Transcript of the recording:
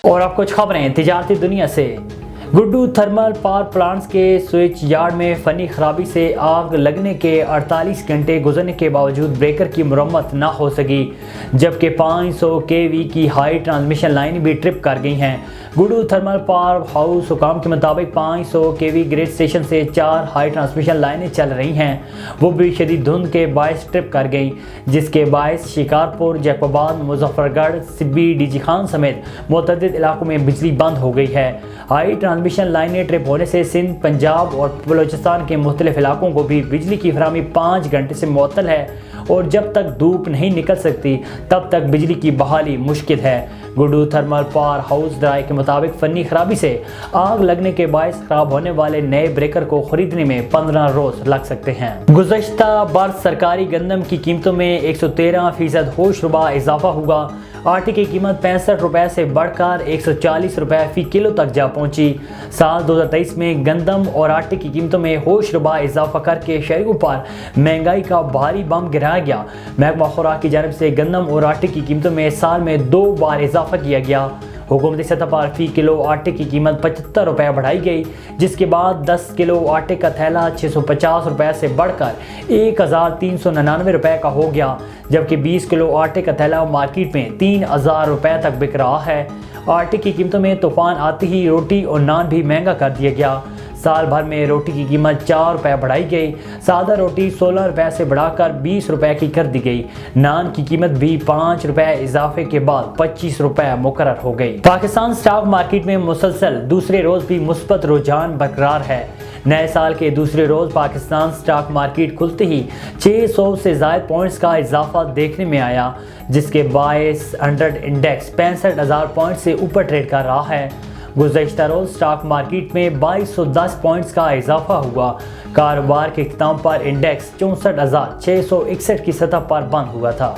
और अब कुछ खबरें तिजारती दुनिया से। गुड्डू थर्मल पावर प्लांट्स के स्विच यार्ड में फनी खराबी से आग लगने के 48 घंटे गुजरने के बावजूद ब्रेकर की मरम्मत न हो सकी, जबकि 500 केवी की हाई ट्रांसमिशन लाइन भी ट्रिप कर गई हैं। गुड्डू थर्मल पावर हाउस हुकाम के मुताबिक 500 केवी ग्रिड स्टेशन से 4 हाई ट्रांसमिशन लाइनें चल रही हैं, वो भी शदीद धुंध के बायस ट्रिप कर गई, जिसके बायस शिकारपुर, जैकोबाद, मुजफ्फरगढ़, सिब्बी, डीजी खान समेत मुतअद्दिद इलाकों में बिजली बंद हो गई है। हाई ट्रांसमिशन लाइनें ट्रिप होने से सिंध, पंजाब और बलोचिस्तान के मुख्तलिफ इलाकों को भी बिजली की फराहमी 5 घंटे से मुअत्तल है और जब तक धूप नहीं निकल सकती तब तक बिजली की बहाली मुश्किल है। गुड्डू थर्मल पावर हाउस राय के मुताबिक फनी खराबी से आग लगने के बायस खराब होने वाले नए ब्रेकर को खरीदने में 15 रोज लग सकते हैं। गुज़श्ता बरस सरकारी गंदम की कीमतों में 113% होशरुबा इजाफा हुआ। आटे की कीमत 65 रुपये से बढ़कर 140 रुपये फी किलो तक जा पहुंची। साल 2023 में गंदम और आटे की कीमतों में होशरुबा इजाफा करके शहरियों पर महंगाई का भारी बम गिराया गया। महकमा खुराक की जानिब से गंदम और आटे की कीमतों में साल में 2 बार इजाफा किया गया। हुकूमती सतह पर फी किलो आटे की कीमत 75 रुपये बढ़ाई गई, जिसके बाद 10 किलो आटे का थैला 650 रुपये से बढ़कर 1399 रुपये का हो गया, जबकि 20 किलो आटे का थैला मार्केट में 3000 रुपये तक बिक रहा है। आटे की कीमतों में तूफान आते ही रोटी और नान भी महंगा कर दिया गया। साल भर में रोटी की कीमत 4 रुपये बढ़ाई गई। सादा रोटी 16 रुपये से बढ़ाकर 20 रुपये की कर दी गई। नान की कीमत भी 5 रुपये इजाफे के बाद 25 रुपये मुकर्रर हो गई। पाकिस्तान स्टॉक मार्केट में मुसलसल दूसरे रोज भी मुस्बत रुझान बरकरार है। नए साल के दूसरे रोज पाकिस्तान स्टॉक मार्केट खुलते ही 600 से ज़ायद पॉइंट्स का इजाफा देखने में आया, जिसके बायस 100 इंडेक्स 65,000 पॉइंट से ऊपर ट्रेड कर रहा है। गुज़श्ता रोज स्टॉक मार्केट में 2210 पॉइंट्स का इजाफा हुआ। कारोबार के इख्तिताम पर इंडेक्स 64,661 की सतह पर बंद हुआ था।